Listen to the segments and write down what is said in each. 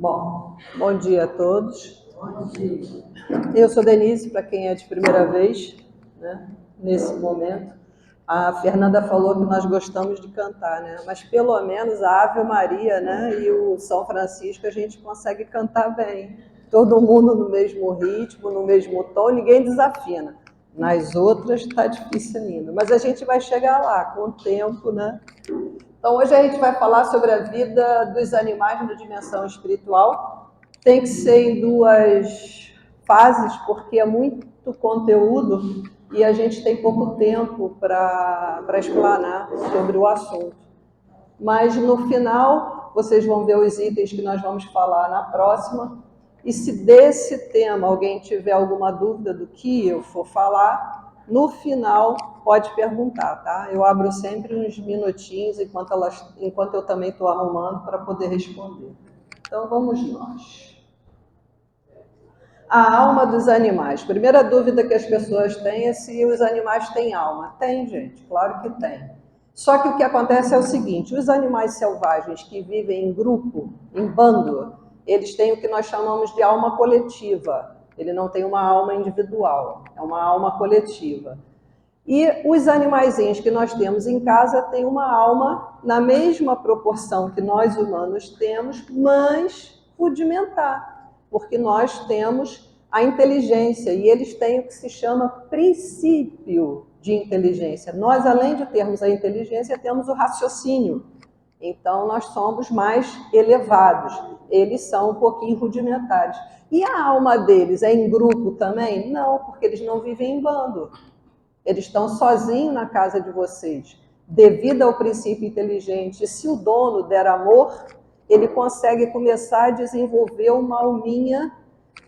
Bom dia a todos. Eu sou Denise, para quem é de primeira vez, né, nesse momento. A Fernanda falou que nós gostamos de cantar, né? Mas pelo menos a Ave Maria, né, e o São Francisco a gente consegue cantar bem. Todo mundo no mesmo ritmo, no mesmo tom, ninguém desafina. Nas outras está difícil ainda. Mas a gente vai chegar lá com o tempo, né? Então, hoje a gente vai falar sobre a vida dos animais na dimensão espiritual. Tem que ser em duas fases, porque é muito conteúdo e a gente tem pouco tempo para explanar sobre o assunto. Mas, no final, vocês vão ver os itens que nós vamos falar na próxima. E se desse tema alguém tiver alguma dúvida do que eu for falar, no final pode perguntar, tá? Eu abro sempre uns minutinhos enquanto eu também estou arrumando para poder responder. Então vamos nós. A alma dos animais. Primeira dúvida que as pessoas têm é se os animais têm alma. Tem, gente, claro que tem. Só que o que acontece é o seguinte: os animais selvagens que vivem em grupo, em bando, eles têm o que nós chamamos de alma coletiva. Ele não tem uma alma individual, é uma alma coletiva. E os animaizinhos que nós temos em casa têm uma alma na mesma proporção que nós humanos temos, mas rudimentar, porque nós temos a inteligência e eles têm o que se chama princípio de inteligência. Nós, além de termos a inteligência, temos o raciocínio. Então, nós somos mais elevados. Eles são um pouquinho rudimentares. E a alma deles é em grupo também? Não, porque eles não vivem em bando. Eles estão sozinhos na casa de vocês. Devido ao princípio inteligente, se o dono der amor, ele consegue começar a desenvolver uma alminha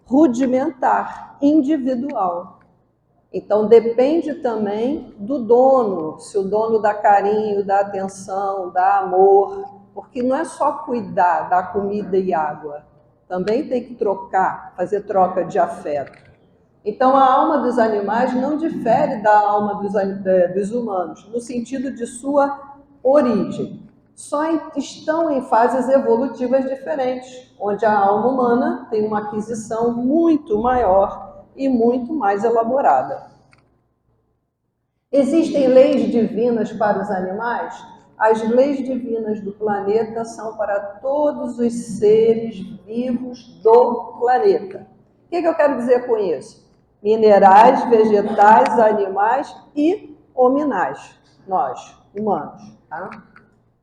rudimentar, individual. Então, depende também do dono, se o dono dá carinho, dá atenção, dá amor, porque não é só cuidar, dar comida e água, também tem que trocar, fazer troca de afeto. Então, a alma dos animais não difere da alma dos humanos, no sentido de sua origem. Só estão em fases evolutivas diferentes, onde a alma humana tem uma aquisição muito maior e muito mais elaborada. Existem leis divinas para os animais? As leis divinas do planeta são para todos os seres vivos do planeta. O que eu quero dizer com isso? Minerais, vegetais, animais e hominais, nós, humanos. Tá?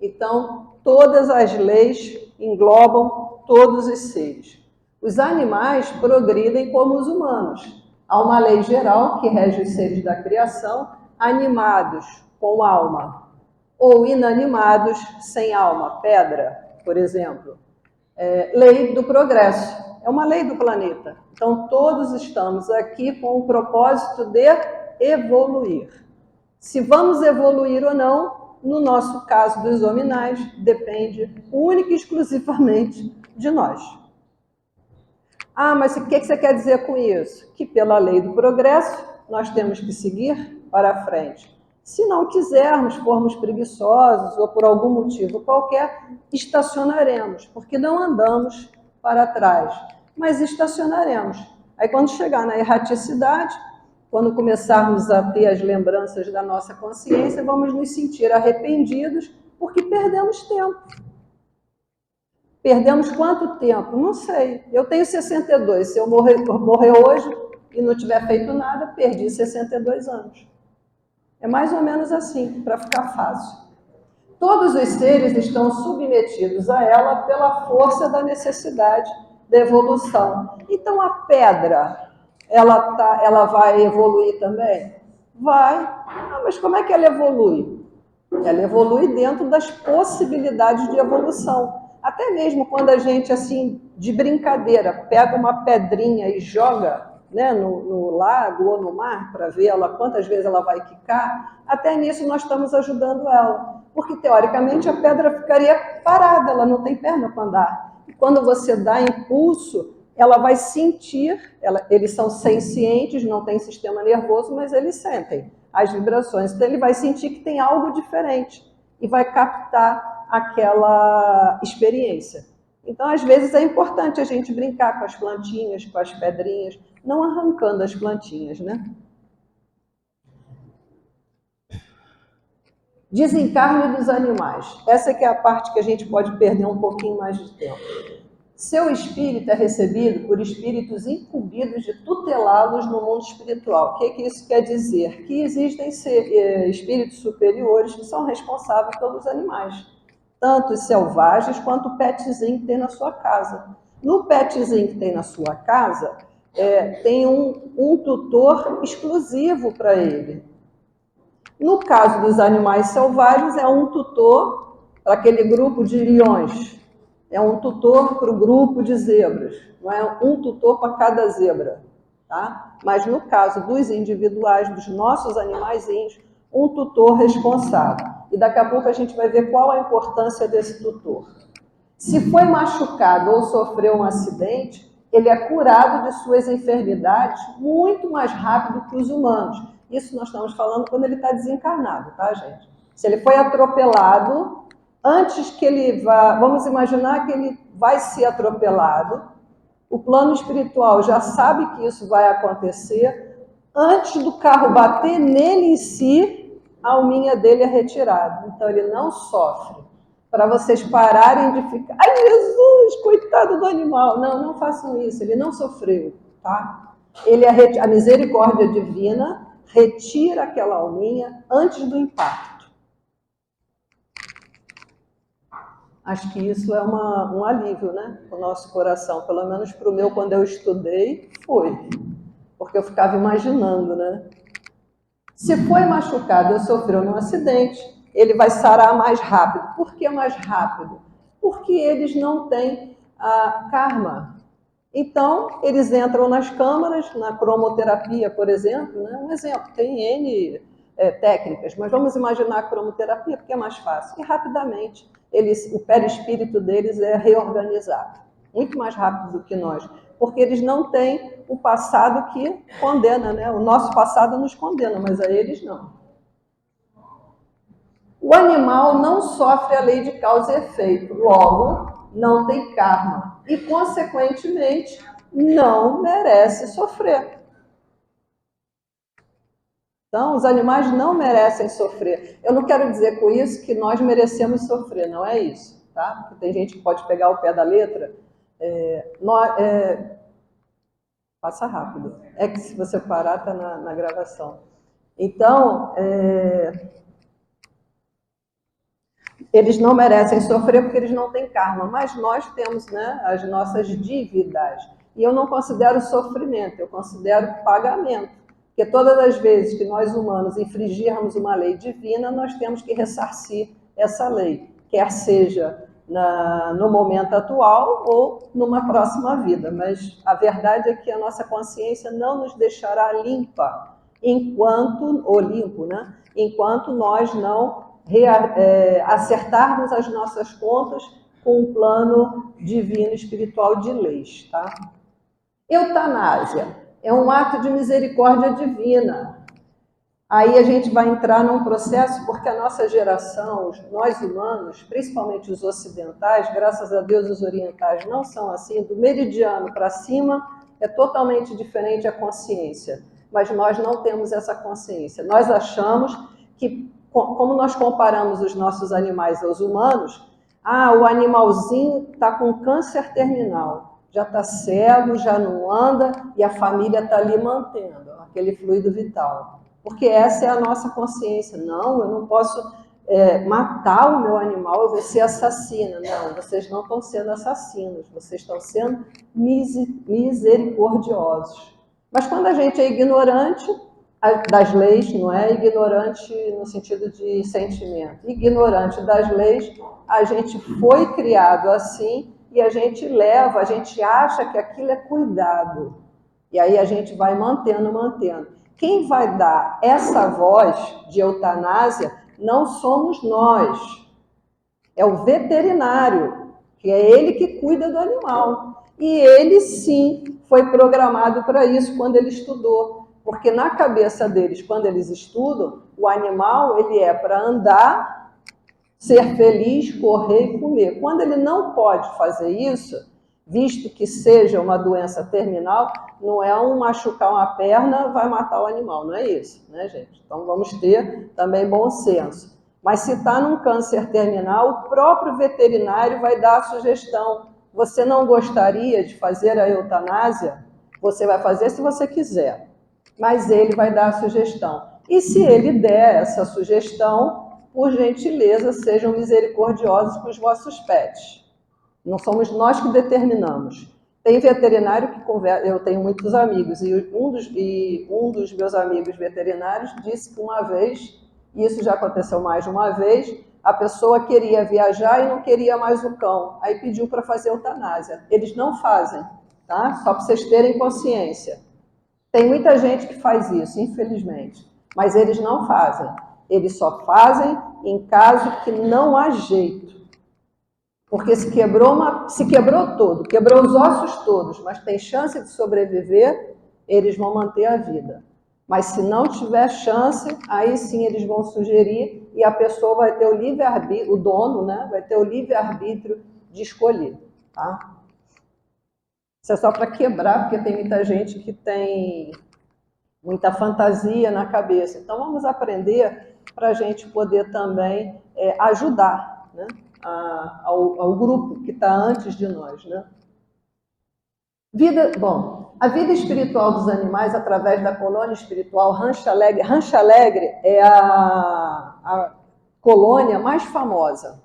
Então, todas as leis englobam todos os seres. Os animais progridem como os humanos. Há uma lei geral que rege os seres da criação, animados com alma ou inanimados sem alma, pedra, por exemplo. Lei do progresso, é uma lei do planeta. Então, todos estamos aqui com o propósito de evoluir. Se vamos evoluir ou não, no nosso caso dos hominais, depende única e exclusivamente de nós. Ah, mas o que você quer dizer com isso? Que pela lei do progresso, nós temos que seguir para frente. Se não quisermos, formos preguiçosos ou por algum motivo qualquer, estacionaremos, porque não andamos para trás, mas estacionaremos. Aí quando chegar na erraticidade, quando começarmos a ter as lembranças da nossa consciência, vamos nos sentir arrependidos porque perdemos tempo. Perdemos quanto tempo? Não sei. Eu tenho 62. Se eu morrer hoje e não tiver feito nada, perdi 62 anos. É mais ou menos assim, para ficar fácil. Todos os seres estão submetidos a ela pela força da necessidade da evolução. Então, a pedra, ela vai evoluir também? Vai. Ah, mas como é que ela evolui? Ela evolui dentro das possibilidades de evolução. Até mesmo quando a gente, assim, de brincadeira, pega uma pedrinha e joga, né, no lago ou no mar, para ver quantas vezes ela vai quicar, até nisso nós estamos ajudando ela. Porque, teoricamente, a pedra ficaria parada, ela não tem perna para andar. E quando você dá impulso, ela vai sentir, eles são sencientes, não tem sistema nervoso, mas eles sentem as vibrações. Então, ele vai sentir que tem algo diferente e vai captar aquela experiência. Então, às vezes, é importante a gente brincar com as plantinhas, com as pedrinhas, não arrancando as plantinhas, né? Desencarne dos animais. Essa que é a parte que a gente pode perder um pouquinho mais de tempo. Seu espírito é recebido por espíritos incumbidos de tutelá-los no mundo espiritual. O que isso quer dizer? Que existem espíritos superiores que são responsáveis pelos animais, tanto os selvagens quanto o petzinho que tem na sua casa. No petzinho que tem na sua casa, tem um tutor exclusivo para ele. No caso dos animais selvagens, é um tutor para aquele grupo de leões. É um tutor para o grupo de zebras, não é um tutor para cada zebra, tá? Mas no caso dos individuais, dos nossos animaizinhos, um tutor responsável. E daqui a pouco a gente vai ver qual a importância desse tutor. Se foi machucado ou sofreu um acidente, ele é curado de suas enfermidades muito mais rápido que os humanos. Isso nós estamos falando quando ele está desencarnado, tá, gente? Se ele foi atropelado, antes que ele vá, vamos imaginar que ele vai ser atropelado, o plano espiritual já sabe que isso vai acontecer, antes do carro bater nele em si, a alminha dele é retirada, então ele não sofre. Para vocês pararem de ficar, ai Jesus, coitado do animal, não façam isso, ele não sofreu, tá? A misericórdia divina retira aquela alminha antes do impacto. Acho que isso é um alívio, né, para o nosso coração. Pelo menos para o meu, quando eu estudei, foi. Porque eu ficava imaginando, né? Se foi machucado ou sofreu num acidente, ele vai sarar mais rápido. Por que mais rápido? Porque eles não têm karma. Então, eles entram nas câmaras, na cromoterapia, por exemplo, né? Um exemplo, tem N técnicas, mas vamos imaginar a cromoterapia porque é mais fácil. E rapidamente, o perispírito deles é reorganizado, muito mais rápido do que nós, porque eles não têm o passado que condena, né? O nosso passado nos condena, mas a eles não. O animal não sofre a lei de causa e efeito, logo, não tem karma e, consequentemente, não merece sofrer. Então, os animais não merecem sofrer. Eu não quero dizer com isso que nós merecemos sofrer, não é isso, tá? Porque tem gente que pode pegar o pé da letra. Passa rápido. É que se você parar, está na gravação. Então, eles não merecem sofrer porque eles não têm karma, mas nós temos, né, as nossas dívidas. E eu não considero sofrimento, eu considero pagamento. Porque todas as vezes que nós humanos infringirmos uma lei divina, nós temos que ressarcir essa lei, quer seja no momento atual ou numa próxima vida. Mas a verdade é que a nossa consciência não nos deixará limpa limpo, né? Enquanto nós não acertarmos as nossas contas com um plano divino espiritual de leis, tá? Eutanásia é um ato de misericórdia divina. Aí a gente vai entrar num processo, porque a nossa geração, nós humanos, principalmente os ocidentais, graças a Deus os orientais não são assim, do meridiano para cima é totalmente diferente a consciência, mas nós não temos essa consciência. Nós achamos que, como nós comparamos os nossos animais aos humanos, o animalzinho está com câncer terminal, já está cego, já não anda, e a família está ali mantendo aquele fluido vital. Porque essa é a nossa consciência. Não, eu não posso matar o meu animal, eu vou ser assassina. Não, vocês não estão sendo assassinos, vocês estão sendo misericordiosos. Mas quando a gente é ignorante das leis, não é ignorante no sentido de sentimento, ignorante das leis, a gente foi criado assim e a gente acha que aquilo é cuidado. E aí a gente vai mantendo. Quem vai dar essa voz de eutanásia não somos nós, é o veterinário, que é ele que cuida do animal. E ele sim foi programado para isso quando ele estudou, porque na cabeça deles, quando eles estudam, o animal ele é para andar, ser feliz, correr e comer. Quando ele não pode fazer isso, visto que seja uma doença terminal, não é um machucar uma perna, vai matar o animal, não é isso, né, gente? Então vamos ter também bom senso. Mas se está num câncer terminal, o próprio veterinário vai dar a sugestão. Você não gostaria de fazer a eutanásia? Você vai fazer se você quiser, mas ele vai dar a sugestão. E se ele der essa sugestão, por gentileza, sejam misericordiosos com os vossos pets. Não somos nós que determinamos. Tem veterinário que conversa, eu tenho muitos amigos, e um dos meus amigos veterinários disse que uma vez, e isso já aconteceu mais de uma vez, a pessoa queria viajar e não queria mais o cão, aí pediu para fazer eutanásia. Eles não fazem, tá? Só para vocês terem consciência. Tem muita gente que faz isso, infelizmente, mas eles não fazem. Eles só fazem em caso que não há jeito. Porque se quebrou todo, quebrou os ossos todos, mas tem chance de sobreviver, eles vão manter a vida. Mas se não tiver chance, aí sim eles vão sugerir e a pessoa vai ter o livre-arbítrio, o dono, né, vai ter o livre-arbítrio de escolher, tá? Isso é só para quebrar, porque tem muita gente que tem muita fantasia na cabeça. Então vamos aprender para a gente poder também ajudar, né, ao grupo que está antes de nós, né? A vida espiritual dos animais através da colônia espiritual Rancho Alegre. Rancho Alegre é a colônia mais famosa.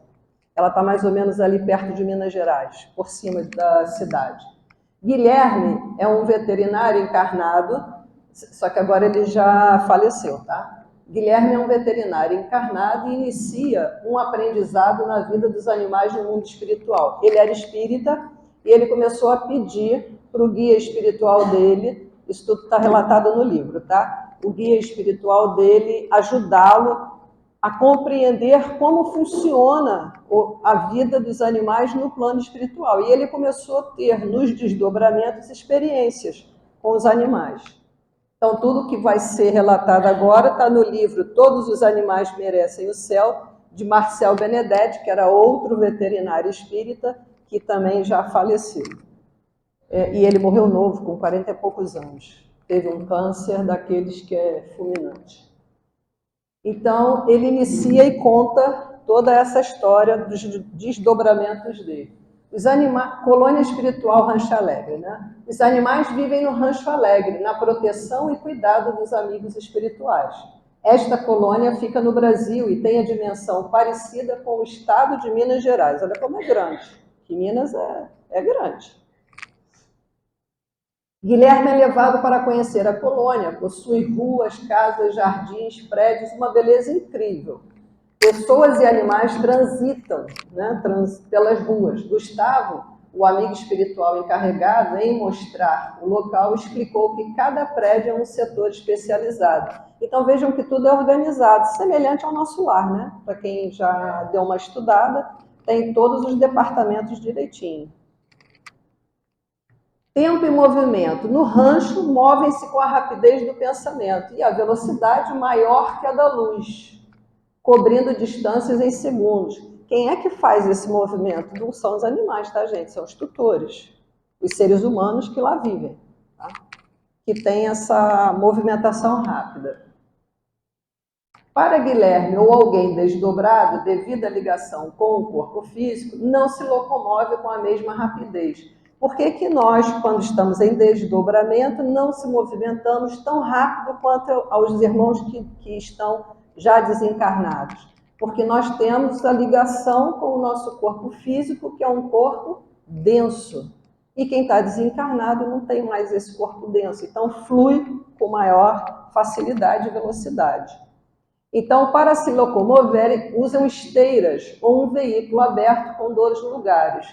Ela está mais ou menos ali perto de Minas Gerais, por cima da cidade. Guilherme é um veterinário encarnado, só que agora ele já faleceu, tá? Guilherme é um veterinário encarnado e inicia um aprendizado na vida dos animais no mundo espiritual. Ele era espírita e ele começou a pedir para o guia espiritual dele, isso tudo está relatado no livro, tá? O guia espiritual dele ajudá-lo a compreender como funciona a vida dos animais no plano espiritual. E ele começou a ter, nos desdobramentos, experiências com os animais. Então, tudo que vai ser relatado agora está no livro Todos os Animais Merecem o Céu, de Marcel Benedetti, que era outro veterinário espírita, que também já faleceu. E ele morreu novo, com 40 e poucos anos. Teve um câncer daqueles que é fulminante. Então, ele inicia e conta toda essa história dos desdobramentos dele. Colônia espiritual Rancho Alegre, né? Os animais vivem no Rancho Alegre, na proteção e cuidado dos amigos espirituais. Esta colônia fica no Brasil e tem a dimensão parecida com o estado de Minas Gerais. Olha como é grande, que Minas é grande. Guilherme é levado para conhecer a colônia, possui ruas, casas, jardins, prédios, uma beleza incrível. Pessoas e animais transitam, né, pelas ruas. Gustavo, o amigo espiritual encarregado em mostrar o local, explicou que cada prédio é um setor especializado. Então vejam que tudo é organizado, semelhante ao nosso lar, né? Para quem já deu uma estudada, tem todos os departamentos direitinho. Tempo e movimento. No rancho, movem-se com a rapidez do pensamento e a velocidade maior que a da luz, cobrindo distâncias em segundos. Quem é que faz esse movimento? Não são os animais, tá, gente? São os tutores, os seres humanos que lá vivem, tá? Que tem essa movimentação rápida. Para Guilherme ou alguém desdobrado, devido à ligação com o corpo físico, não se locomove com a mesma rapidez. Por que que nós, quando estamos em desdobramento, não se movimentamos tão rápido quanto aos irmãos que estão já desencarnados? Porque nós temos a ligação com o nosso corpo físico, que é um corpo denso. E quem está desencarnado não tem mais esse corpo denso, então flui com maior facilidade e velocidade. Então, para se locomoverem, usam esteiras ou um veículo aberto com 2 lugares.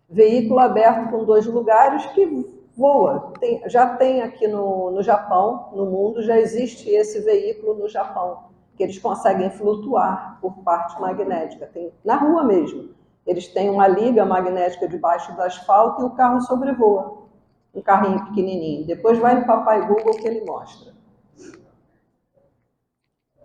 Veículo aberto com 2 lugares que voa. Já tem aqui no Japão, no mundo, já existe esse veículo no Japão, que eles conseguem flutuar por parte magnética. Tem, na rua mesmo. Eles têm uma liga magnética debaixo do asfalto e o carro sobrevoa. Um carrinho pequenininho. Depois vai no Papai Google que ele mostra.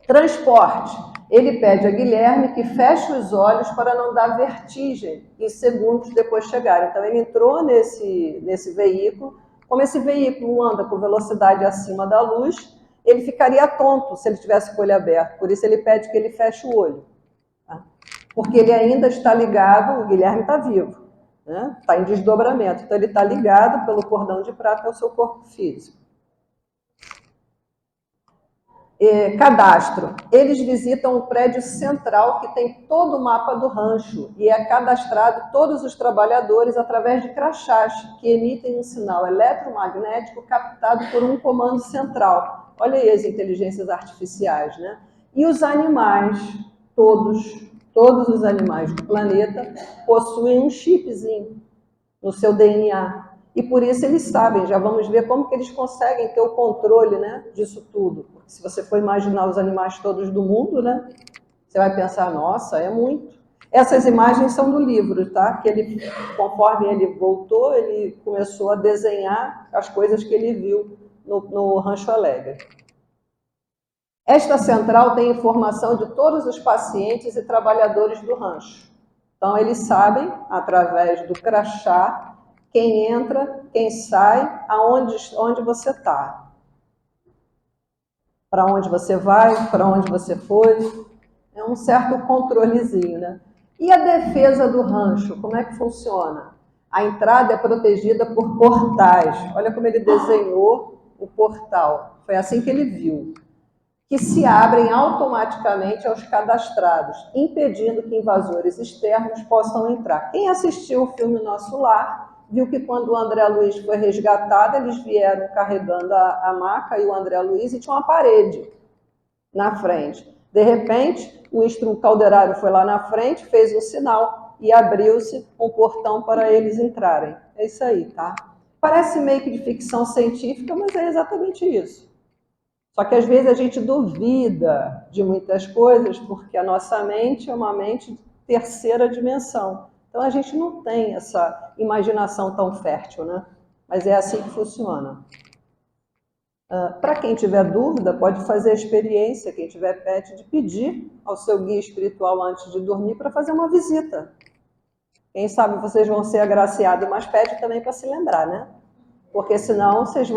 Transporte. Ele pede a Guilherme que feche os olhos para não dar vertigem e segundos depois chegar. Então, ele entrou nesse veículo. Como esse veículo anda com velocidade acima da luz, ele ficaria tonto se ele tivesse com o olho aberto. Por isso, ele pede que ele feche o olho. Tá? Porque ele ainda está ligado, o Guilherme está vivo, né? Está em desdobramento. Então, ele está ligado pelo cordão de prata ao seu corpo físico. Cadastro. Eles visitam o prédio central que tem todo o mapa do rancho e é cadastrado todos os trabalhadores através de crachás que emitem um sinal eletromagnético captado por um comando central. Olha aí as inteligências artificiais, né? E os animais, todos os animais do planeta possuem um chipzinho no seu DNA. E por isso eles sabem, já vamos ver como que eles conseguem ter o controle, né, disso tudo. Porque se você for imaginar os animais todos do mundo, né, você vai pensar, nossa, é muito. Essas imagens são do livro, tá? Que ele, conforme ele voltou, ele começou a desenhar as coisas que ele viu no Rancho Alegre. Esta central tem informação de todos os pacientes e trabalhadores do rancho. Então, eles sabem, através do crachá, quem entra, quem sai, onde você está. Para onde você vai, para onde você foi. É um certo controlezinho, né? E a defesa do rancho, como é que funciona? A entrada é protegida por portais. Olha como ele desenhou o portal. Foi assim que ele viu. Que se abrem automaticamente aos cadastrados, impedindo que invasores externos possam entrar. Quem assistiu o filme Nosso Lar viu que quando o André Luiz foi resgatado, eles vieram carregando a maca e o André Luiz e tinha uma parede na frente. De repente, o calderário foi lá na frente, fez um sinal e abriu-se um portão para eles entrarem. É isso aí, tá? Parece meio que de ficção científica, mas é exatamente isso. Só que às vezes a gente duvida de muitas coisas porque a nossa mente é uma mente de terceira dimensão. Então a gente não tem essa imaginação tão fértil, né? Mas é assim que funciona. Para quem tiver dúvida, pode fazer a experiência, quem tiver pet, de pedir ao seu guia espiritual antes de dormir para fazer uma visita. Quem sabe vocês vão ser agraciados, mas pede também para se lembrar, né? Porque senão vocês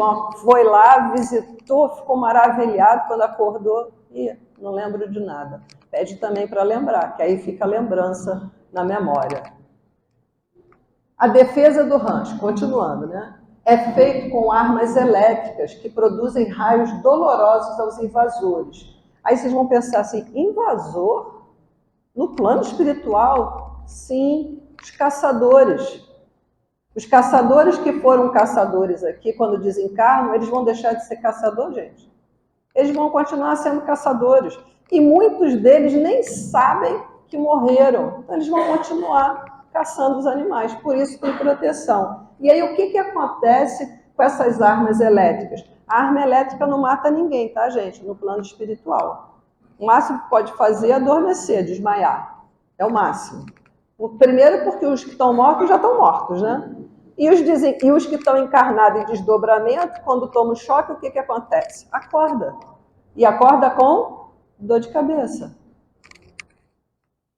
foi lá, visitou, ficou maravilhado quando acordou e não lembro de nada. Pede também para lembrar, que aí fica a lembrança na memória. A defesa do rancho, continuando, né? É feito com armas elétricas que produzem raios dolorosos aos invasores. Aí vocês vão pensar assim, invasor? No plano espiritual? Sim, os caçadores. Os caçadores que foram caçadores aqui, quando desencarnam, eles vão deixar de ser caçador, gente? Eles vão continuar sendo caçadores. E muitos deles nem sabem que morreram. Então, eles vão continuar caçando os animais. Por isso tem proteção. E aí, o que acontece com essas armas elétricas? A arma elétrica não mata ninguém, tá, gente? No plano espiritual. O máximo que pode fazer é adormecer, desmaiar. É o máximo. Primeiro porque os que estão mortos já estão mortos, né? E os que estão encarnados em desdobramento, quando tomam choque, o que acontece? Acorda. E acorda com dor de cabeça.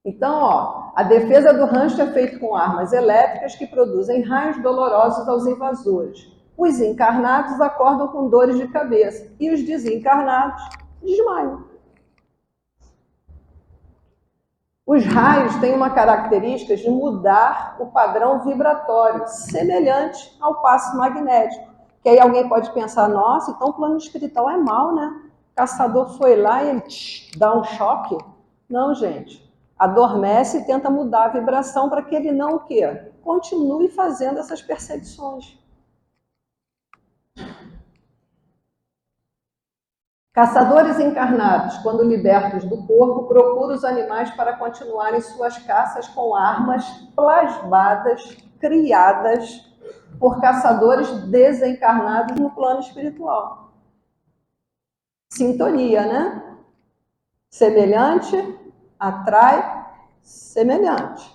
Então, ó, a defesa do rancho é feita com armas elétricas que produzem raios dolorosos aos invasores. Os encarnados acordam com dores de cabeça e os desencarnados desmaiam. Os raios têm uma característica de mudar o padrão vibratório, semelhante ao passe magnético. Que aí alguém pode pensar, nossa, então o plano espiritual é mau, né? O caçador foi lá e ele dá um choque. Não, gente. Adormece e tenta mudar a vibração para que ele não o quê? Continue fazendo essas perseguições. Caçadores encarnados, quando libertos do corpo, procuram os animais para continuarem suas caças com armas plasmadas, criadas por caçadores desencarnados no plano espiritual. Sintonia, né? Semelhante atrai semelhante.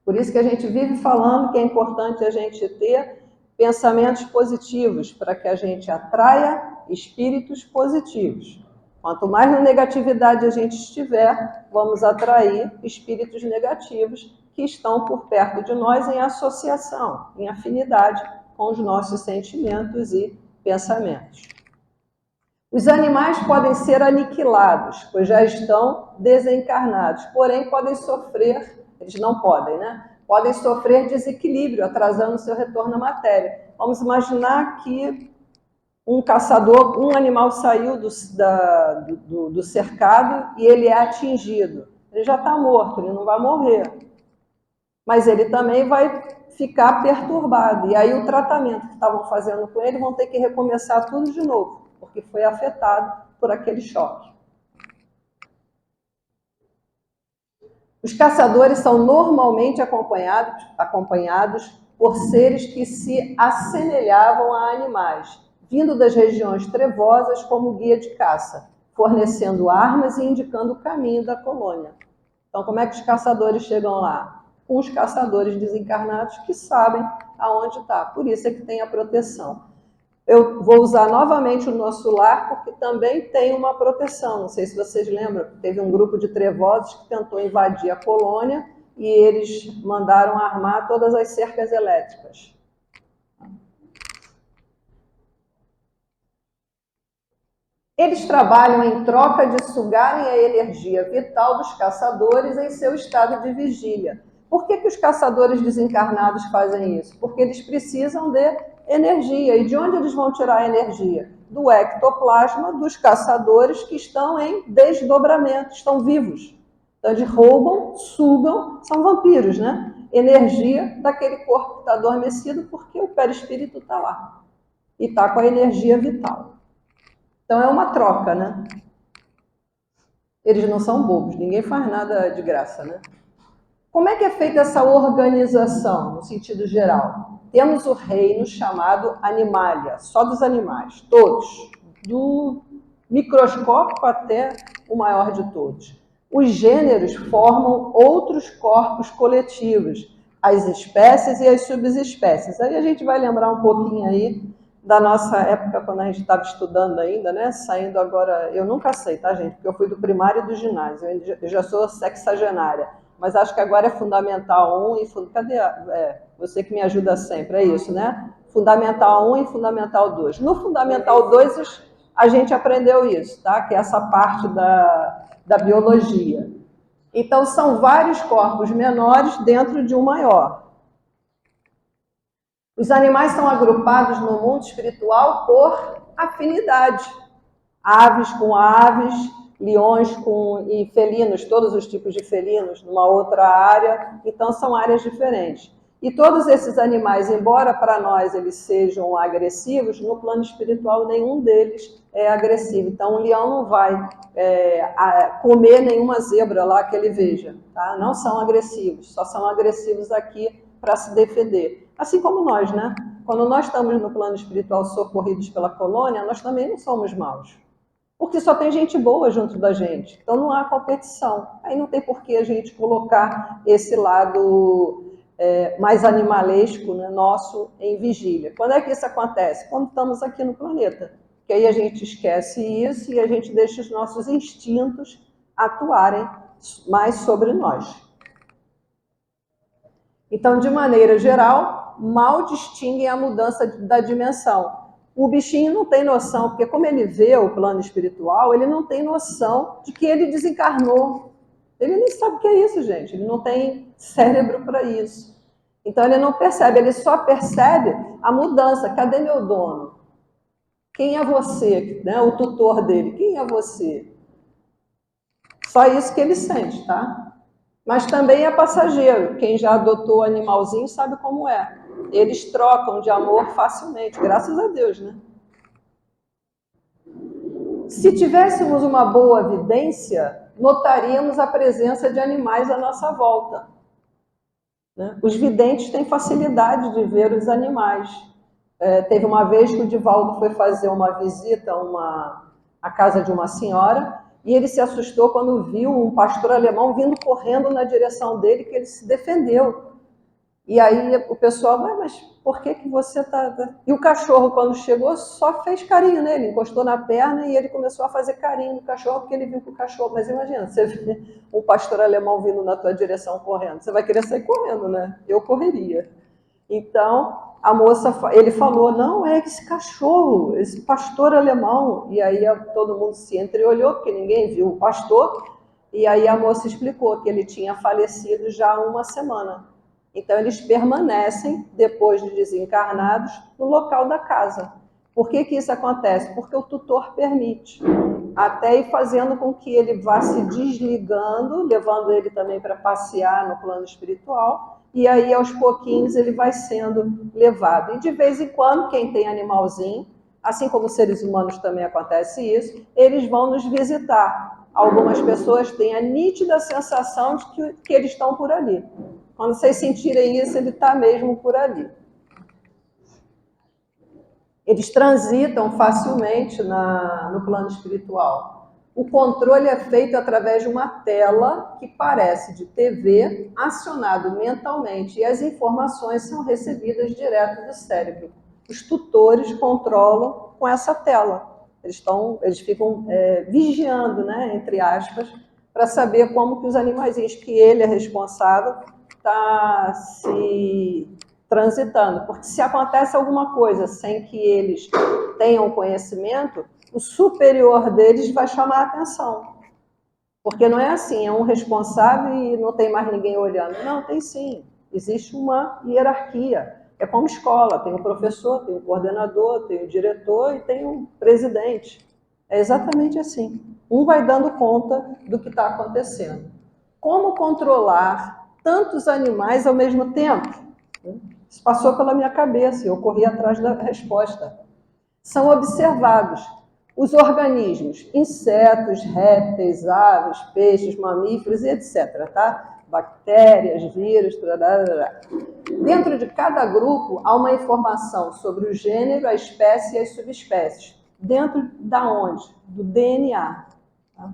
Por isso que a gente vive falando que é importante a gente ter pensamentos positivos, para que a gente atraia espíritos positivos. Quanto mais na negatividade a gente estiver, vamos atrair espíritos negativos que estão por perto de nós em associação, em afinidade com os nossos sentimentos e pensamentos. Os animais podem ser aniquilados, pois já estão desencarnados, porém podem sofrer, eles não podem, né? Podem sofrer desequilíbrio, atrasando seu retorno à matéria. Vamos imaginar que um caçador, um animal saiu do cercado e ele é atingido. Ele já está morto, ele não vai morrer. Mas ele também vai ficar perturbado. E aí o tratamento que estavam fazendo com ele vão ter que recomeçar tudo de novo, porque foi afetado por aquele choque. Os caçadores são normalmente acompanhados por seres que se assemelhavam a animais, vindo das regiões trevosas como guia de caça, fornecendo armas e indicando o caminho da colônia. Então, como é que os caçadores chegam lá? Com os caçadores desencarnados que sabem aonde está. Por isso é que tem a proteção. Eu vou usar novamente o nosso lar, porque também tem uma proteção. Não sei se vocês lembram, teve um grupo de trevosos que tentou invadir a colônia e eles mandaram armar todas as cercas elétricas. Eles trabalham em troca de sugarem a energia vital dos caçadores em seu estado de vigília. Por que os caçadores desencarnados fazem isso? Porque eles precisam de energia. E de onde eles vão tirar a energia? Do ectoplasma dos caçadores que estão em desdobramento, estão vivos. Então eles roubam, sugam, são vampiros, né? Energia daquele corpo que está adormecido porque o perispírito está lá. E está com a energia vital. Então é uma troca, né? Eles não são bobos, ninguém faz nada de graça, né? Como é que é feita essa organização, no sentido geral? Temos o reino chamado Animalia, só dos animais, todos, do microscópio até o maior de todos. Os gêneros formam outros corpos coletivos, as espécies e as subespécies. Aí a gente vai lembrar um pouquinho aí da nossa época, quando a gente estava estudando ainda, né? Saindo agora, eu nunca sei, tá, gente? Porque eu fui do primário e do ginásio, eu já sou sexagenária. Mas acho que agora é Fundamental 1 e... Cadê? Você que me ajuda sempre, é isso, né? Fundamental 1 e Fundamental 2. No Fundamental 2, a gente aprendeu isso, tá? Que é essa parte da biologia. Então, são vários corpos menores dentro de um maior. Os animais são agrupados no mundo espiritual por afinidade. Aves com aves, leões e felinos, todos os tipos de felinos, numa outra área. Então, são áreas diferentes. E todos esses animais, embora para nós eles sejam agressivos, no plano espiritual nenhum deles é agressivo. Então, o leão não vai comer nenhuma zebra lá que ele veja. Tá? Não são agressivos, só são agressivos aqui para se defender. Assim como nós, né? Quando nós estamos no plano espiritual socorridos pela colônia, nós também não somos maus. Porque só tem gente boa junto da gente. Então não há competição. Aí não tem por que a gente colocar esse lado mais animalesco, né, nosso em vigília. Quando é que isso acontece? Quando estamos aqui no planeta. Que aí a gente esquece isso e a gente deixa os nossos instintos atuarem mais sobre nós. Então, de maneira geral, mal distinguem a mudança da dimensão. O bichinho não tem noção, porque como ele vê o plano espiritual, ele não tem noção de que ele desencarnou. Ele nem sabe o que é isso, gente. Ele não tem cérebro para isso. Então, ele não percebe, ele só percebe a mudança. Cadê meu dono? Quem é você? Né? O tutor dele. Quem é você? Só isso que ele sente, tá? Mas também é passageiro. Quem já adotou animalzinho sabe como é. Eles trocam de amor facilmente, graças a Deus, né? Se tivéssemos uma boa vidência, notaríamos a presença de animais à nossa volta. Né? Os videntes têm facilidade de ver os animais. Teve uma vez que o Divaldo foi fazer uma visita à casa de uma senhora e ele se assustou quando viu um pastor alemão vindo correndo na direção dele, que ele se defendeu. E aí o pessoal, mas por que você tá... E o cachorro, quando chegou, só fez carinho nele, encostou na perna e ele começou a fazer carinho no cachorro, porque ele viu que o cachorro... Mas imagina, você vê um pastor alemão vindo na tua direção correndo, você vai querer sair correndo, né? Eu correria. Então, a moça, ele falou, não, é esse cachorro, esse pastor alemão. E aí todo mundo se entreolhou, porque ninguém viu o pastor. E aí a moça explicou que ele tinha falecido já há uma semana. Então, eles permanecem, depois de desencarnados, no local da casa. Por que isso acontece? Porque o tutor permite. Até ir fazendo com que ele vá se desligando, levando ele também para passear no plano espiritual, e aí, aos pouquinhos, ele vai sendo levado. E, de vez em quando, quem tem animalzinho, assim como seres humanos também acontece isso, eles vão nos visitar. Algumas pessoas têm a nítida sensação de que eles estão por ali. Quando vocês sentirem isso, ele está mesmo por ali. Eles transitam facilmente no plano espiritual. O controle é feito através de uma tela que parece de TV, acionado mentalmente, e as informações são recebidas direto do cérebro. Os tutores controlam com essa tela. Eles ficam vigiando, né, entre aspas, para saber como que os animaizinhos que ele é responsável está se transitando. Porque se acontece alguma coisa sem que eles tenham conhecimento, o superior deles vai chamar a atenção. Porque não é assim, é um responsável e não tem mais ninguém olhando. Não, tem sim. Existe uma hierarquia. É como escola, tem o professor, tem o coordenador, tem o diretor e tem o presidente. É exatamente assim. Um vai dando conta do que está acontecendo. Como controlar tantos animais ao mesmo tempo? Isso passou pela minha cabeça e eu corri atrás da resposta. São observados os organismos, insetos, répteis, aves, peixes, mamíferos e etc. Tá? Bactérias, vírus, Dentro de cada grupo há uma informação sobre o gênero, a espécie e as subespécies. Dentro da onde? Do DNA. Tá?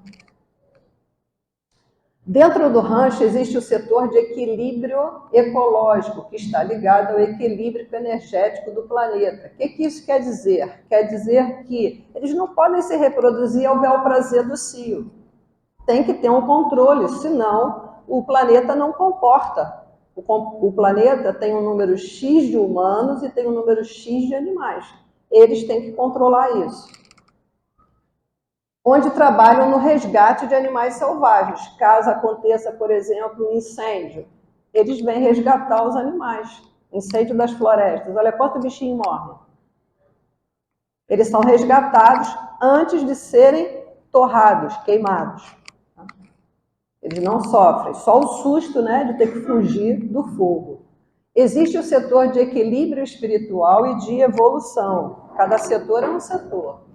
Dentro do rancho existe o setor de equilíbrio ecológico, que está ligado ao equilíbrio energético do planeta. O que isso quer dizer? Quer dizer que eles não podem se reproduzir ao bel prazer do cio. Tem que ter um controle, senão o planeta não comporta. O planeta tem um número X de humanos e tem um número X de animais. Eles têm que controlar isso. Onde trabalham no resgate de animais selvagens. Caso aconteça, por exemplo, um incêndio, eles vêm resgatar os animais. Incêndio das florestas, olha quanto bichinho morre. Eles são resgatados antes de serem torrados, queimados. Eles não sofrem, só o susto, né, de ter que fugir do fogo. Existe o setor de equilíbrio espiritual e de evolução. Cada setor é um setor.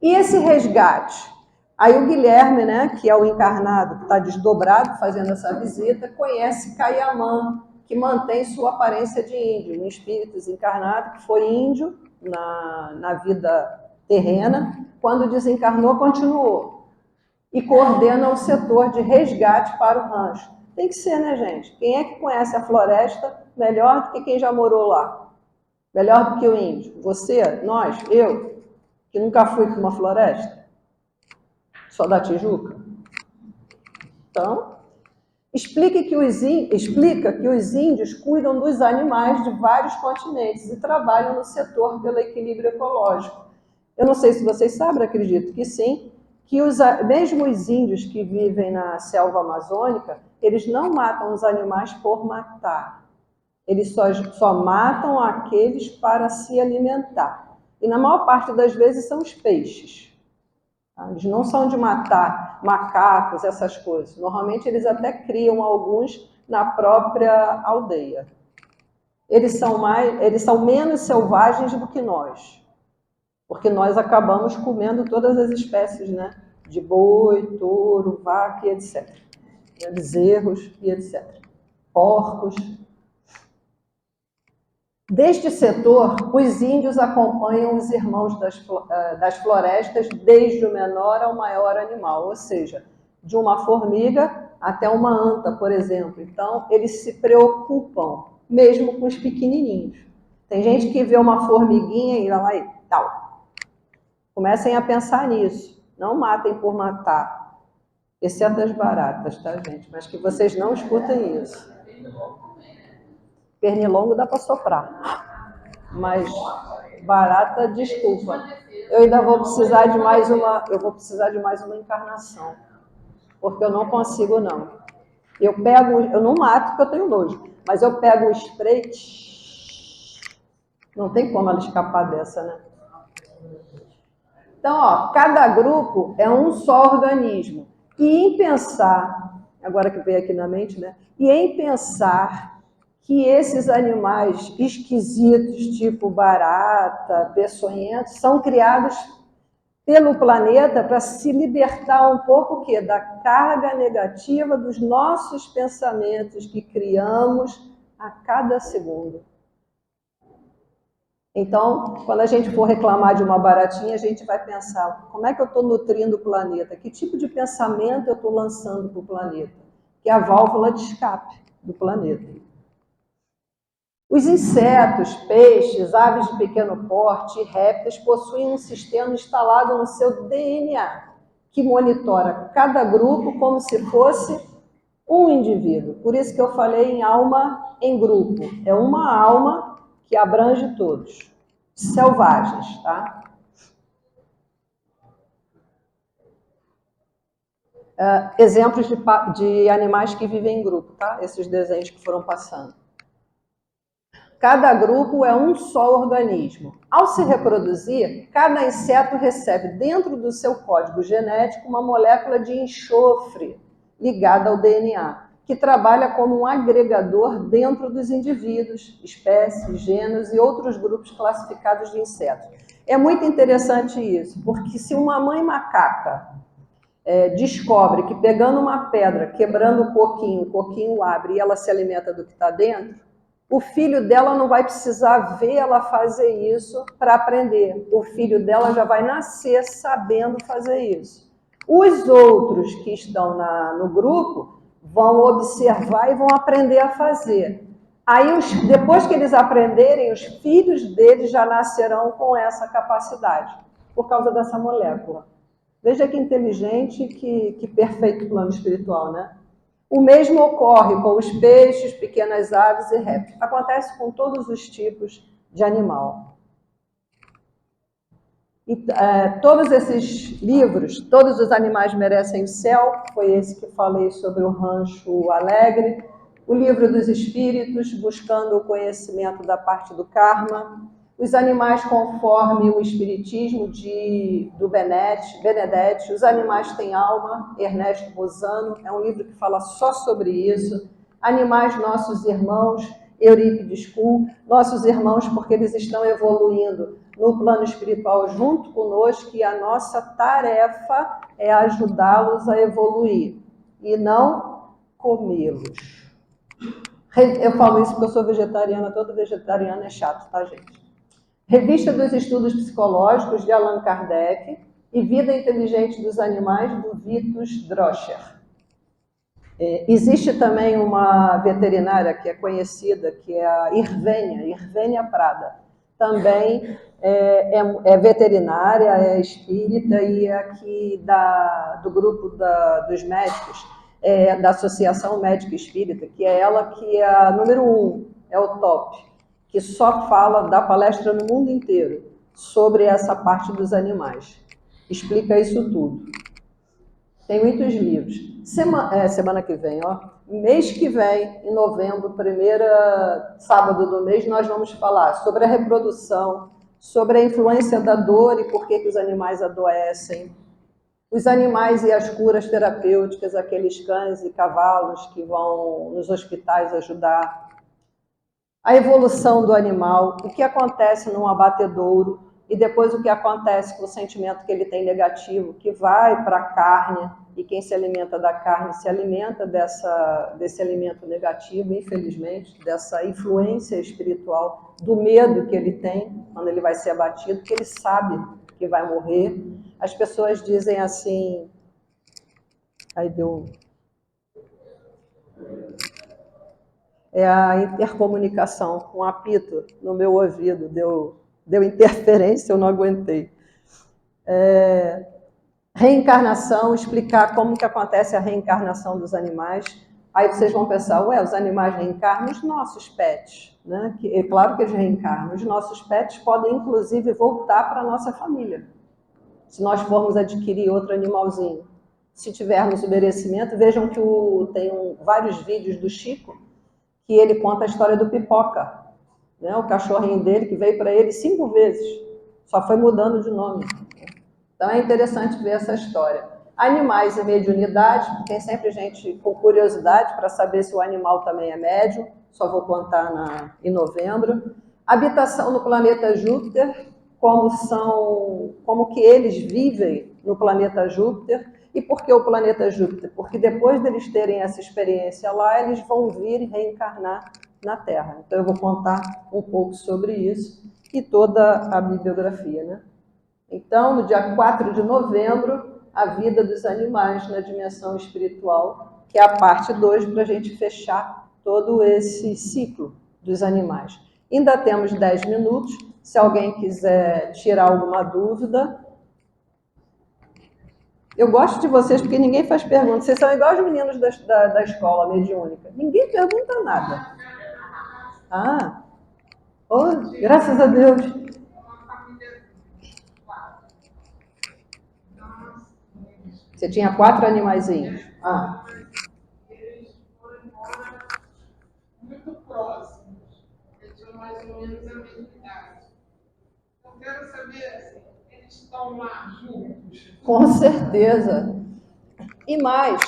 E esse resgate? Aí o Guilherme, né, que é o encarnado, que está desdobrado fazendo essa visita, conhece Caiamã, que mantém sua aparência de índio, um espírito desencarnado que foi índio na vida terrena, quando desencarnou, continuou. E coordena o setor de resgate para o rancho. Tem que ser, né, gente? Quem é que conhece a floresta melhor do que quem já morou lá? Melhor do que o índio? Você? Nós? Eu? Que nunca fui para uma floresta? Só da Tijuca? Então, explica que os índios cuidam dos animais de vários continentes e trabalham no setor pelo equilíbrio ecológico. Eu não sei se vocês sabem, acredito que sim, que mesmo os índios que vivem na selva amazônica, eles não matam os animais por matar. Eles só matam aqueles para se alimentar. E na maior parte das vezes são os peixes. Eles não são de matar macacos, essas coisas. Normalmente eles até criam alguns na própria aldeia. Eles são menos selvagens do que nós. Porque nós acabamos comendo todas as espécies, né? De boi, touro, vaca e etc. Bezerros e etc. Porcos. Deste setor, os índios acompanham os irmãos das florestas desde o menor ao maior animal, ou seja, de uma formiga até uma anta, por exemplo. Então, eles se preocupam mesmo com os pequenininhos. Tem gente que vê uma formiguinha e vai lá e tal. Comecem a pensar nisso. Não matem por matar, exceto as baratas, tá, gente? Mas que vocês não escutem isso. Pernilongo dá para soprar, mas barata, desculpa. Eu ainda vou precisar de mais uma, encarnação, porque eu não consigo não. Eu não mato porque eu tenho nojo, mas eu pego o spray, não tem como ela escapar dessa, né? Então, ó, cada grupo é um só organismo. E em pensar, agora que veio aqui na mente, né? E em pensar que esses animais esquisitos, tipo barata, peçonhentos, são criados pelo planeta para se libertar um pouco o quê? Da carga negativa dos nossos pensamentos que criamos a cada segundo. Então, quando a gente for reclamar de uma baratinha, a gente vai pensar, como é que eu estou nutrindo o planeta? Que tipo de pensamento eu estou lançando para o planeta? Que é a válvula de escape do planeta. Os insetos, peixes, aves de pequeno porte e répteis possuem um sistema instalado no seu DNA, que monitora cada grupo como se fosse um indivíduo. Por isso que eu falei em alma em grupo. É uma alma que abrange todos. Selvagens, tá? Exemplos de animais que vivem em grupo, tá? Esses desenhos que foram passando. Cada grupo é um só organismo. Ao se reproduzir, cada inseto recebe dentro do seu código genético uma molécula de enxofre ligada ao DNA, que trabalha como um agregador dentro dos indivíduos, espécies, gêneros e outros grupos classificados de insetos. É muito interessante isso, porque se uma mãe macaca descobre que pegando uma pedra, quebrando o coquinho abre e ela se alimenta do que está dentro, o filho dela não vai precisar ver ela fazer isso para aprender. O filho dela já vai nascer sabendo fazer isso. Os outros que estão no grupo vão observar e vão aprender a fazer. Aí, depois que eles aprenderem, os filhos deles já nascerão com essa capacidade, por causa dessa molécula. Veja que inteligente, que perfeito plano espiritual, né? O mesmo ocorre com os peixes, pequenas aves e répteis. Acontece com todos os tipos de animal. E, todos esses livros, Todos os Animais Merecem o Céu, foi esse que falei sobre o Rancho Alegre, o Livro dos Espíritos, Buscando o Conhecimento da Parte do Karma, Os Animais Conforme o Espiritismo, do Benedetti, Os Animais Têm Alma, Ernesto Bozano, é um livro que fala só sobre isso, Animais Nossos Irmãos, Eurípides Kuhl, nossos irmãos, porque eles estão evoluindo no plano espiritual junto conosco e a nossa tarefa é ajudá-los a evoluir e não comê-los. Eu falo isso porque eu sou vegetariana, todo vegetariano é chato, tá, gente? Revista dos Estudos Psicológicos, de Allan Kardec, e Vida Inteligente dos Animais, do Vitus Droscher. Existe também uma veterinária que é conhecida, que é a Irvênia Prada. Também é veterinária, é espírita e é aqui do grupo dos médicos, da Associação Médica Espírita, que é ela que é a número 1, é o top, que só fala, dá palestra no mundo inteiro sobre essa parte dos animais. Explica isso tudo. Tem muitos livros. Semana que vem, ó. Mês que vem, em novembro, primeira sábado do mês, nós vamos falar sobre a reprodução, sobre a influência da dor e por que os animais adoecem, os animais e as curas terapêuticas, aqueles cães e cavalos que vão nos hospitais ajudar, a evolução do animal, o que acontece num abatedouro e depois o que acontece com o sentimento que ele tem negativo, que vai para a carne, e quem se alimenta da carne se alimenta desse alimento negativo, infelizmente, dessa influência espiritual, do medo que ele tem quando ele vai ser abatido, que ele sabe que vai morrer. As pessoas dizem assim, aí deu... É a intercomunicação, um apito no meu ouvido, deu interferência, eu não aguentei. Reencarnação, explicar como que acontece a reencarnação dos animais. Aí vocês vão pensar, ué, os animais reencarnam? Os nossos pets, né? É claro que eles reencarnam. Os nossos pets podem, inclusive, voltar para a nossa família. Se nós formos adquirir outro animalzinho. Se tivermos o merecimento, vejam que tem vários vídeos do Chico, que ele conta a história do Pipoca, né? O cachorrinho dele, que veio para ele 5 vezes, só foi mudando de nome. Então é interessante ver essa história. Animais e mediunidade, tem sempre gente com curiosidade para saber se o animal também é médium, só vou contar em novembro. Habitação no planeta Júpiter, como que eles vivem no planeta Júpiter. E por que o planeta Júpiter? Porque depois deles terem essa experiência lá, eles vão vir e reencarnar na Terra. Então eu vou contar um pouco sobre isso e toda a bibliografia, né? Então, no dia 4 de novembro, a vida dos animais na dimensão espiritual, que é a parte 2, para a gente fechar todo esse ciclo dos animais. Ainda temos 10 minutos, se alguém quiser tirar alguma dúvida. Eu gosto de vocês porque ninguém faz perguntas. Vocês são igual os meninos da escola mediúnica. Ninguém pergunta nada. Ah, oh, graças a Deus. Você tinha 4 animaizinhos. Ah. Eles foram embora muito próximos. Eles tinham mais ou menos a mesma idade. Eu quero saber, assim, eles estão lá juntos? Com certeza. E mais,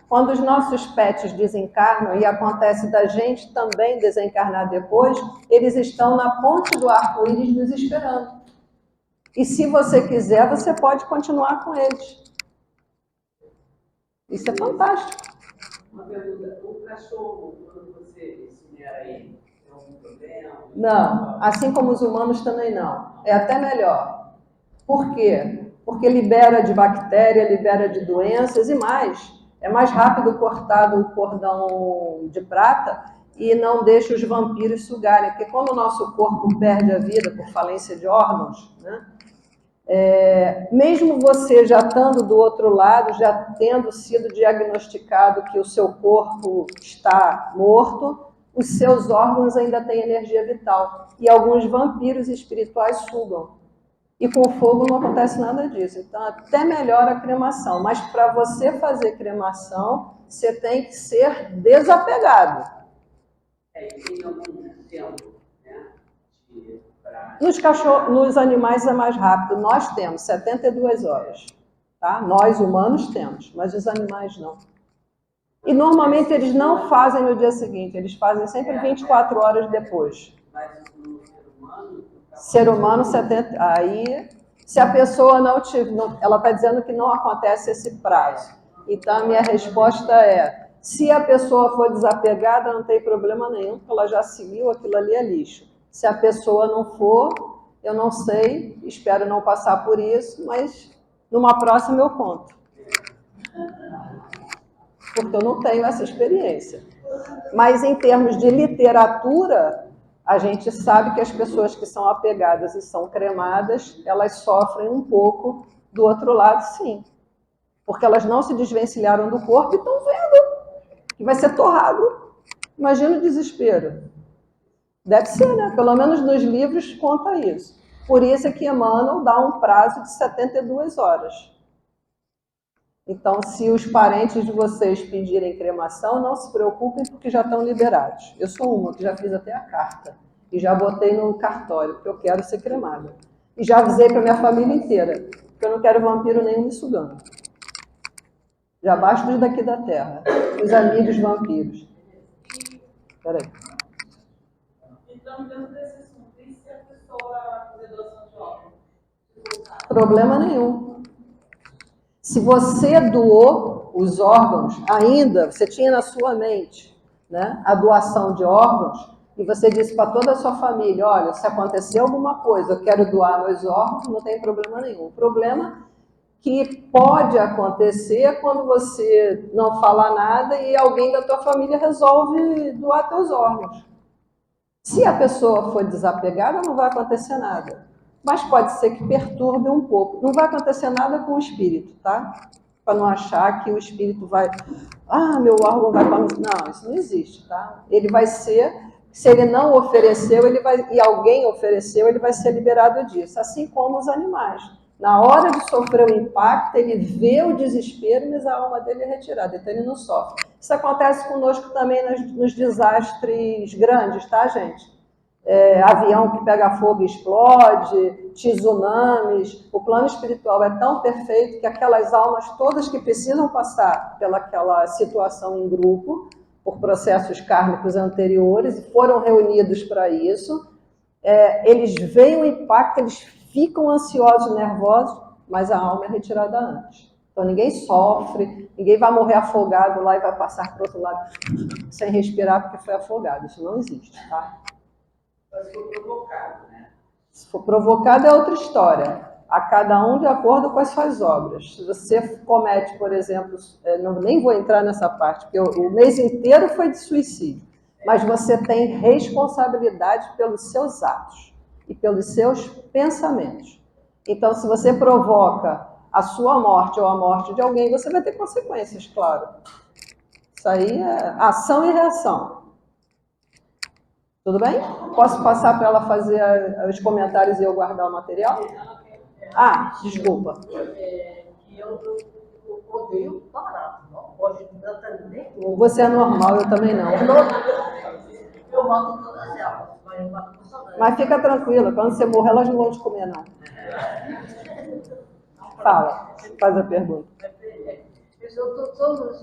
quando os nossos pets desencarnam e acontece da gente também desencarnar depois, eles estão na ponte do arco-íris nos esperando. E se você quiser, você pode continuar com eles. Isso é fantástico. Uma pergunta, o cachorro, quando você incinera ele, tem algum problema? Não, assim como os humanos também não. É até melhor. Por quê? Porque libera de bactéria, libera de doenças e mais. É mais rápido cortar o cordão de prata e não deixa os vampiros sugarem. Porque quando o nosso corpo perde a vida por falência de órgãos, né? Mesmo você já estando do outro lado, já tendo sido diagnosticado que o seu corpo está morto, os seus órgãos ainda têm energia vital. E alguns vampiros espirituais sugam. E com o fogo não acontece nada disso. Então, até melhor a cremação. Mas para você fazer cremação, você tem que ser desapegado. E tem algum tempo, né? Nos animais é mais rápido. Nós temos 72 horas. Tá? Nós, humanos, temos, mas os animais não. E normalmente eles não fazem no dia seguinte, eles fazem sempre 24 horas depois. Mas no ser humano... Ser humano, 70... Aí, se a pessoa não tiver... Ela está dizendo que não acontece esse prazo. Então, a minha resposta é, se a pessoa for desapegada, não tem problema nenhum, porque ela já seguiu, aquilo ali é lixo. Se a pessoa não for, eu não sei, espero não passar por isso, mas numa próxima eu conto. Porque eu não tenho essa experiência. Mas em termos de literatura, a gente sabe que as pessoas que são apegadas e são cremadas, elas sofrem um pouco do outro lado, sim. Porque elas não se desvencilharam do corpo e estão vendo que vai ser torrado. Imagina o desespero. Deve ser, né? Pelo menos nos livros conta isso. Por isso é que Emmanuel dá um prazo de 72 horas. Então, se os parentes de vocês pedirem cremação, não se preocupem, porque já estão liberados. Eu sou uma que já fiz até a carta. E já botei no cartório, porque eu quero ser cremada. E já avisei para a minha família inteira, que eu não quero vampiro nenhum me sugando. Já basta os daqui da terra, os amigos vampiros. Espera aí. Então, dentro desse assunto, e se a pessoa fazer doação de órgãos? Problema nenhum. Se você doou os órgãos, ainda, você tinha na sua mente, né, a doação de órgãos, e você disse para toda a sua família, olha, se acontecer alguma coisa, eu quero doar meus órgãos, não tem problema nenhum. O problema que pode acontecer quando você não fala nada e alguém da tua família resolve doar teus órgãos. Se a pessoa for desapegada, não vai acontecer nada. Mas pode ser que perturbe um pouco. Não vai acontecer nada com o espírito, tá? Para não achar que o espírito vai... meu órgão vai para... Não, isso não existe, tá? Ele vai ser... Se ele não ofereceu, e alguém ofereceu, ele vai ser liberado disso. Assim como os animais. Na hora de sofrer o impacto, ele vê o desespero, mas a alma dele é retirada, então ele não sofre. Isso acontece conosco também nos desastres grandes, tá, gente? Avião que pega fogo e explode, tsunamis. O plano espiritual é tão perfeito que aquelas almas todas que precisam passar pelaquela situação em grupo, por processos kármicos anteriores, foram reunidos para isso, eles veem o impacto, eles ficam ansiosos, nervosos, mas a alma é retirada antes. Então ninguém sofre, ninguém vai morrer afogado lá e vai passar para o outro lado sem respirar porque foi afogado. Isso não existe, tá? Mas foi provocado, né? Se for provocado é outra história. A cada um de acordo com as suas obras. Se você comete, por exemplo, nem vou entrar nessa parte, porque o mês inteiro foi de suicídio, mas você tem responsabilidade pelos seus atos e pelos seus pensamentos. Então, se você provoca a sua morte ou a morte de alguém, você vai ter consequências, claro. Isso aí é ação e reação. Tudo bem? Posso passar para ela fazer os comentários e eu guardar o material? Desculpa. Eu odeio barato, não gosto de dança nem. Você é normal, eu também não. Eu mato todas elas, mas eu mato todas. Mas fica tranquila, quando você morrer, elas não vão te comer, não. Fala, faz a pergunta. Se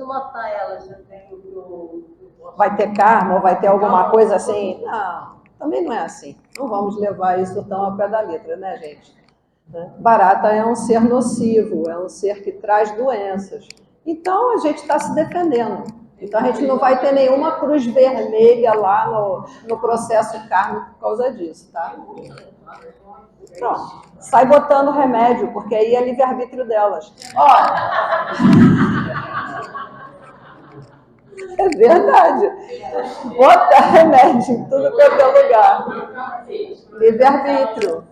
eu matar elas, eu tenho que Vai ter karma ou vai ter alguma coisa assim? Não, também não é assim. Não vamos levar isso tão ao pé da letra, né, gente? Barata é um ser nocivo, é um ser que traz doenças. Então, a gente está se defendendo. Então, a gente não vai ter nenhuma cruz vermelha lá no processo kármico por causa disso, tá? Pronto. Sai botando remédio, porque aí é livre-arbítrio delas. É verdade. Bota remédio em tudo quanto é lugar. Livre-arbítrio.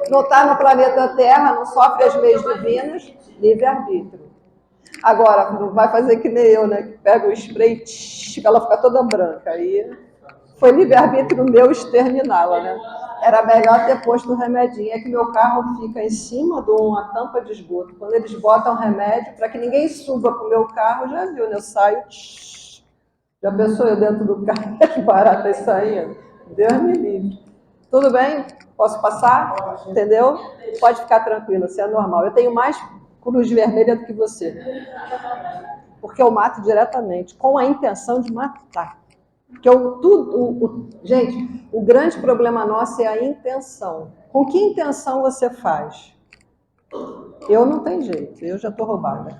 Não está no planeta Terra, não sofre as leis divinas, livre-arbítrio. Agora, não vai fazer que nem eu, né? Que pega o spray, ela fica toda branca. Aí foi livre-arbítrio meu exterminá-la, né? Era melhor ter posto o remedinho. É que meu carro fica em cima de uma tampa de esgoto. Quando eles botam remédio, para que ninguém suba para o meu carro, já viu, né? Eu saio, já pensou eu dentro do carro, as baratas saindo? Deus me livre. Tudo bem? Posso passar? Entendeu? Pode ficar tranquila, isso é normal. Eu tenho mais cruz vermelha do que você. Porque eu mato diretamente, com a intenção de matar. Porque gente, o grande problema nosso é a intenção. Com que intenção você faz? Eu não tenho jeito, eu já estou roubada.